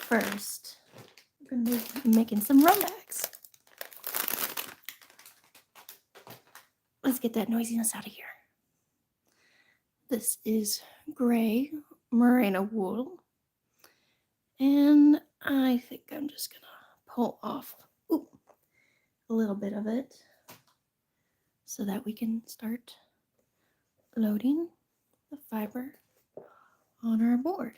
first, we're going to be making some Rolags. Let's get that noisiness out of here. This is gray merino wool. And I think I'm just going to pull off a little bit of it so that we can start loading the fiber on our board.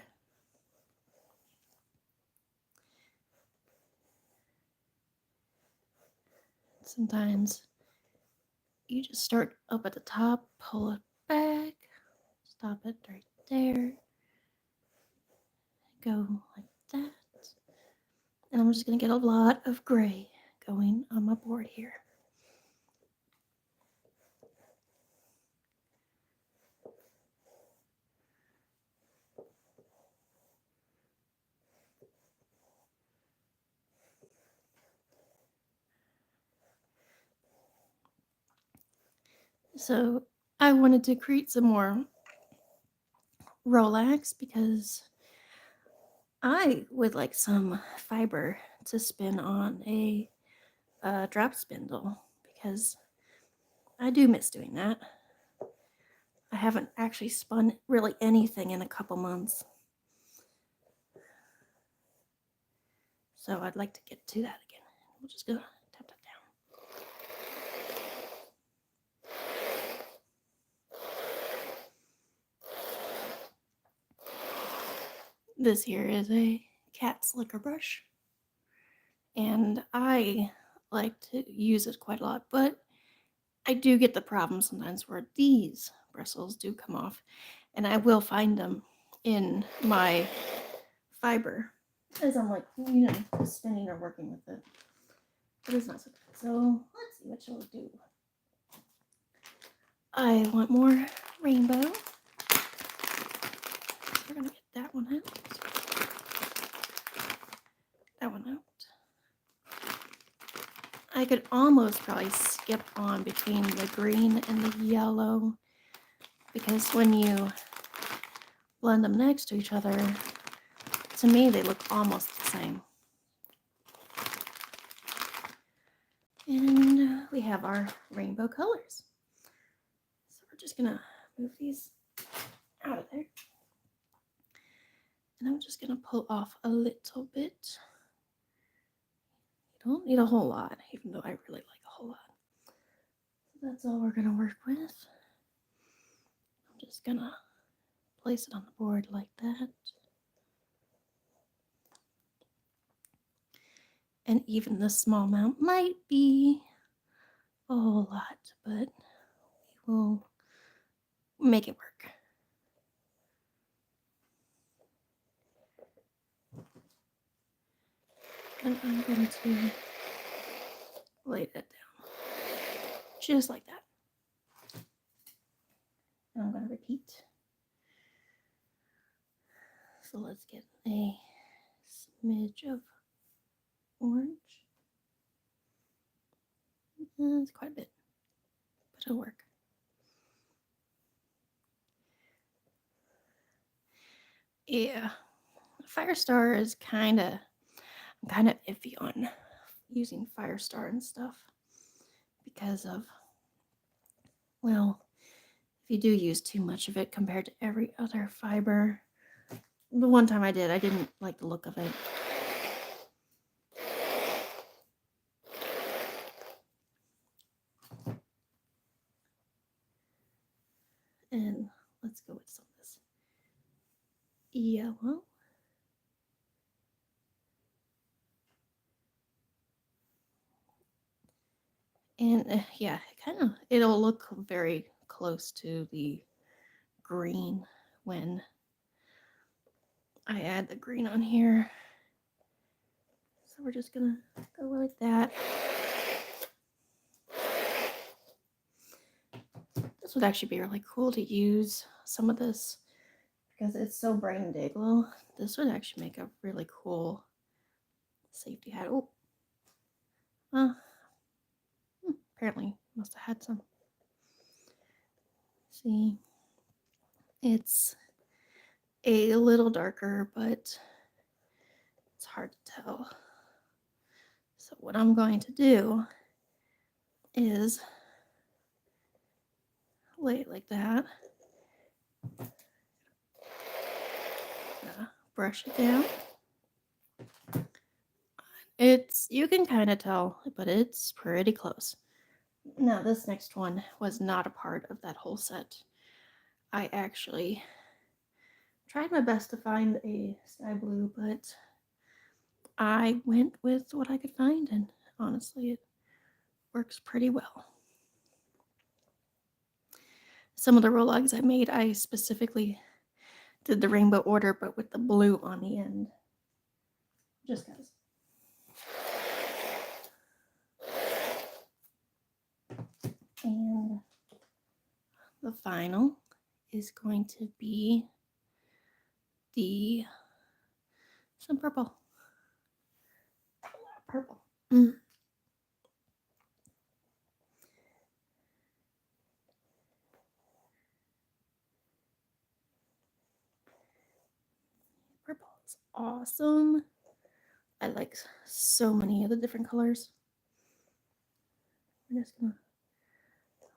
Sometimes you just start up at the top, pull it back, stop it right there, go like that. And I'm just going to get a lot of gray going on my board here. So I wanted to create some more Rolags because I would like some fiber to spin on a drop spindle because I do miss doing that. I haven't actually spun really anything in a couple months. So I'd like to get to that again. We'll just go tap that down. This here is a cat slicker brush. And I like to use it quite a lot, but I do get the problem sometimes where these bristles do come off, and I will find them in my fiber as I'm like, spinning or working with it. But it's not so good. So let's see what she'll do. I want more rainbow. So we're gonna get that one out. That one out. I could almost probably skip on between the green and the yellow because when you blend them next to each other, to me they look almost the same. And we have our rainbow colors. So we're just gonna move these out of there. And I'm just gonna pull off a little bit. You don't need a whole lot, even though I really like a whole lot. So that's all we're gonna work with. I'm just gonna place it on the board like that. And even this small amount might be a whole lot, but we will make it work. And I'm going to lay that down, just like that. And I'm going to repeat. So let's get a smidge of orange. It's quite a bit, but it'll work. Yeah, Firestar is I'm kind of iffy on using Firestar and stuff because of, well, if you do use too much of it compared to every other fiber. The one time I did, I didn't like the look of it. And let's go with some of this yellow. And yeah, it'll look very close to the green when I add the green on here. So we're just gonna go like that. This would actually be really cool to use some of this because it's so bright and day glow. This would actually make a really cool safety hat. Oh, apparently must have had some. See, it's a little darker, but it's hard to tell. So what I'm going to do is lay it like that. Brush it down. You can kind of tell, but it's pretty close. Now, this next one was not a part of that whole set. I actually tried my best to find a sky blue, but I went with what I could find, and honestly, it works pretty well. Some of the Rolags I made, I specifically did the rainbow order, but with the blue on the end. Just because. And the final is going to be some purple. Purple. Purple is awesome. I like so many of the different colors. I'm just gonna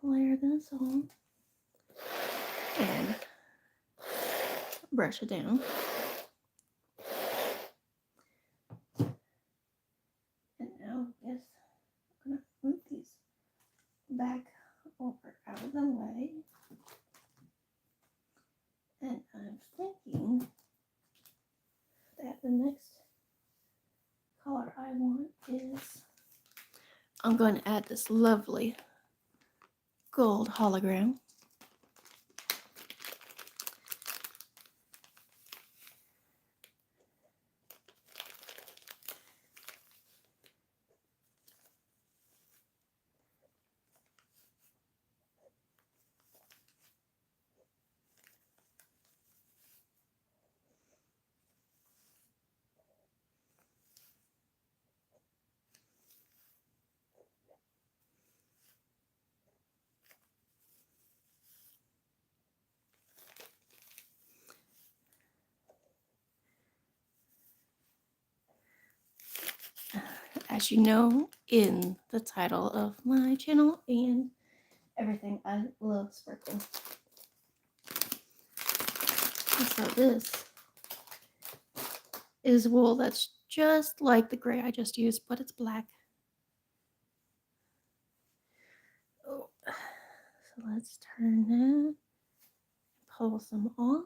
layer this on and brush it down. And now, yes, I'm gonna move these back over out of the way. And I'm thinking that the next color I want is, I'm going to add this lovely gold hologram. As you know, in the title of my channel and everything, I love sparkle. So this is wool that's just like the gray I just used, but it's black. Oh, so let's turn that, pull some off.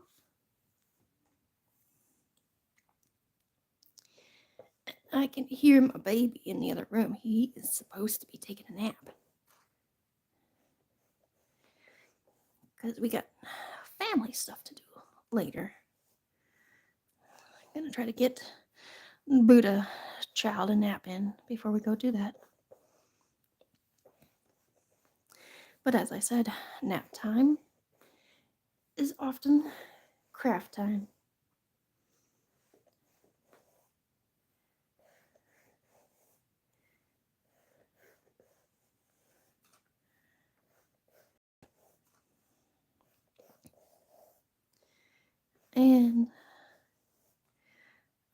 I can hear my baby in the other room. He is supposed to be taking a nap. Because we got family stuff to do later. I'm going to try to get Buddha child a nap in before we go do that. But as I said, nap time is often craft time. And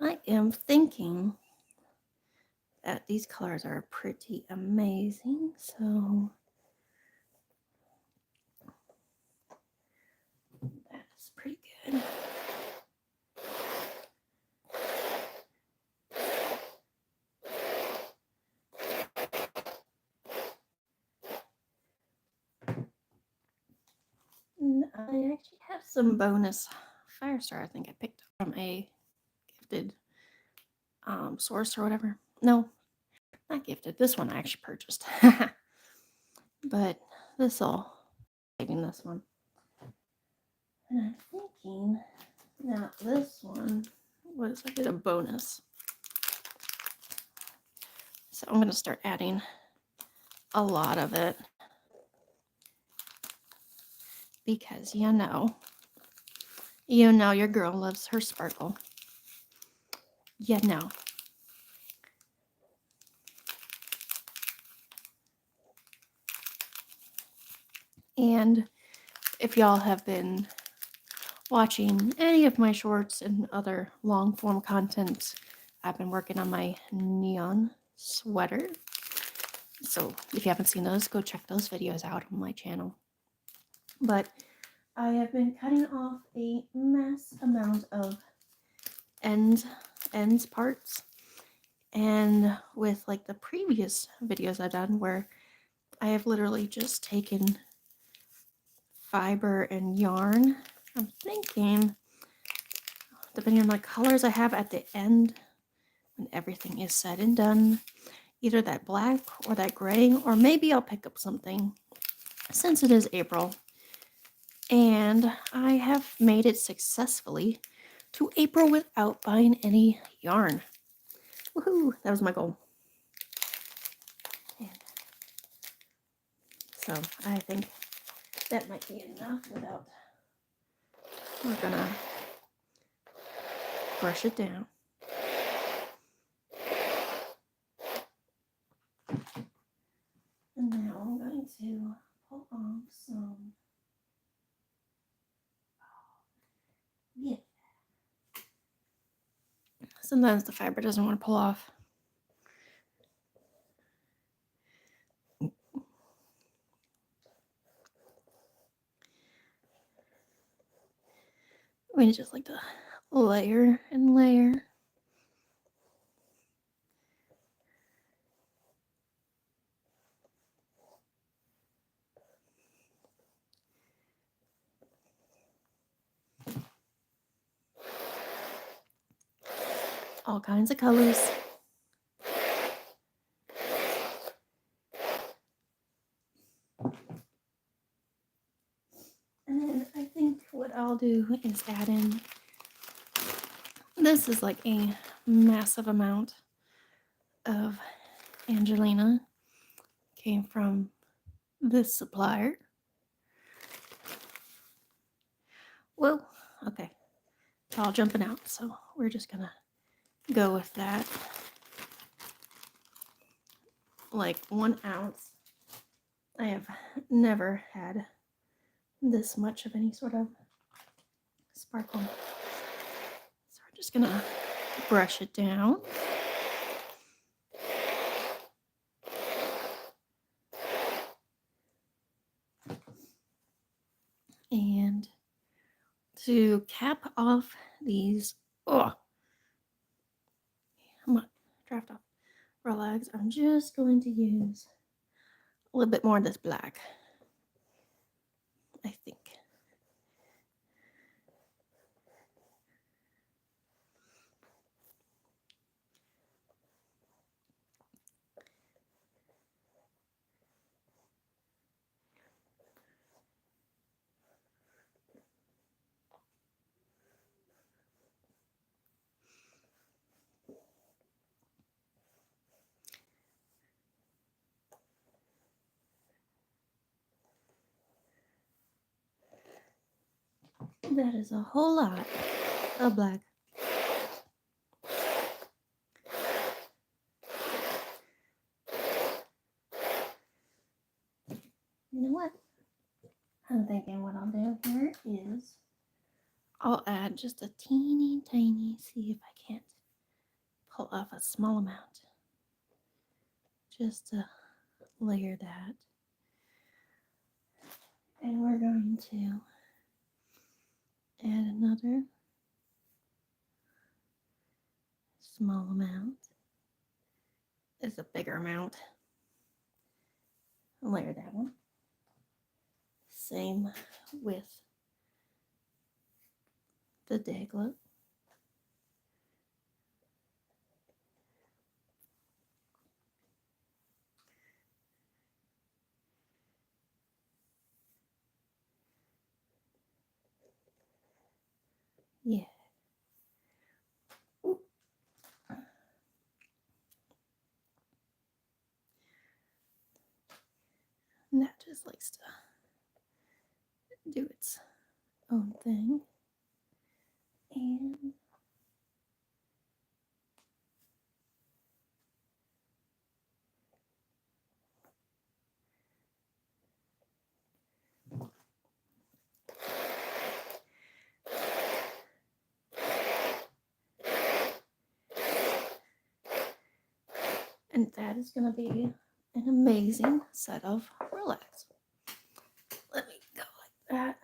I am thinking that these colors are pretty amazing, so that's pretty good. And I actually have some bonus Firestar I think I picked up from a gifted source or whatever. No, not gifted. This one I actually purchased. But this'll saving this one. And I'm thinking now this one was, I did a bonus. So I'm gonna start adding a lot of it. Because you know your girl loves her sparkle. You know. And if y'all have been watching any of my shorts and other long form content, I've been working on my neon sweater. So if you haven't seen those, go check those videos out on my channel. But I have been cutting off a mass amount of ends parts. And with like the previous videos I've done where I have literally just taken fiber and yarn, I'm thinking, depending on the colors I have at the end, when everything is said and done, either that black or that gray, or maybe I'll pick up something since it is April. And I have made it successfully to April without buying any yarn. Woohoo! That was my goal. And so I think that might be enough without. We're gonna brush it down. And now I'm going to pull off some. Yeah. Sometimes the fiber doesn't want to pull off. We just like to layer and layer. All kinds of colors. And then I think what I'll do is add in, this is like a massive amount of Angelina. Came from this supplier. Well, okay. It's all jumping out, so we're just gonna go with that. Like 1 ounce. I have never had this much of any sort of sparkle. So we're just gonna brush it down. And to cap off these, come on, draft off Rolags, I'm just going to use a little bit more of this black, I think. That is a whole lot of black. You know what? I'm thinking what I'll do here is I'll add just a teeny tiny, see if I can't pull off a small amount. Just to layer that. And we're going to add another small amount. It's a bigger amount. I'll layer that one. Same with the daglet. Yeah. And that just likes to do its own thing. And And that is going to be an amazing set of Rolags. Let me go like that.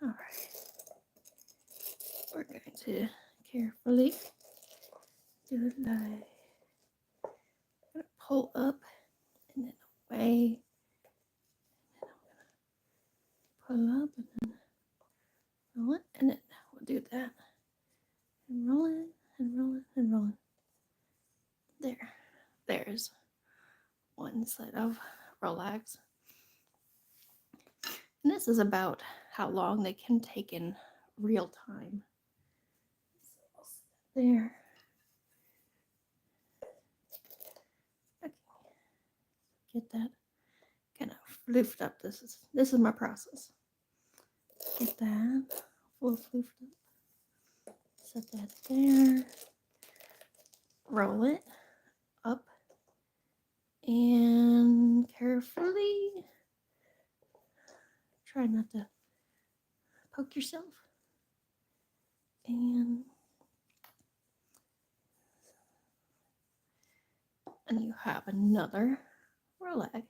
All right. We're going to carefully do it like pull up and then away. And then I'm gonna pull up and then roll it, and then we'll do that. And roll it, and roll it, and roll it. There. There's one set of Rolags. And this is about how long they can take in real time. So I'll set there. Okay. Get that kind of floofed up. This is my process. Get that full floofed up. Set that there. Roll it up and carefully try not to poke yourself. And you have another Rolag.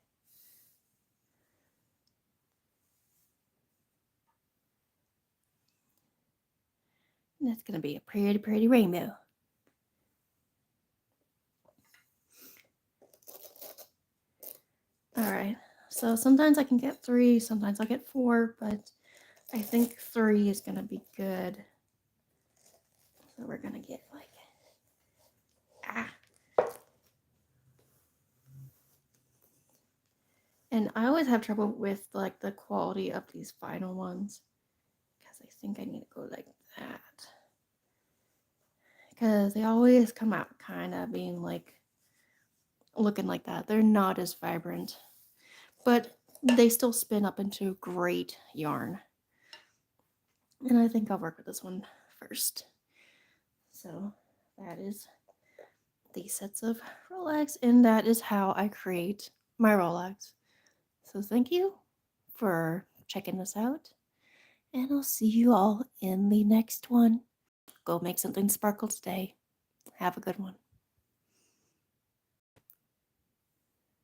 And that's going to be a pretty, pretty rainbow. Alright, so sometimes I can get 3, sometimes I'll get 4, but I think 3 is going to be good. So we're going to get like, And I always have trouble with like the quality of these final ones, because I think I need to go like that. Because they always come out kind of being like, looking like that. They're not as vibrant, but they still spin up into great yarn. And I think I'll work with this one first. So that is these sets of Rolags, and that is how I create my Rolags. So thank you for checking this out, and I'll see you all in the next one. Go make something sparkle today. Have a good one.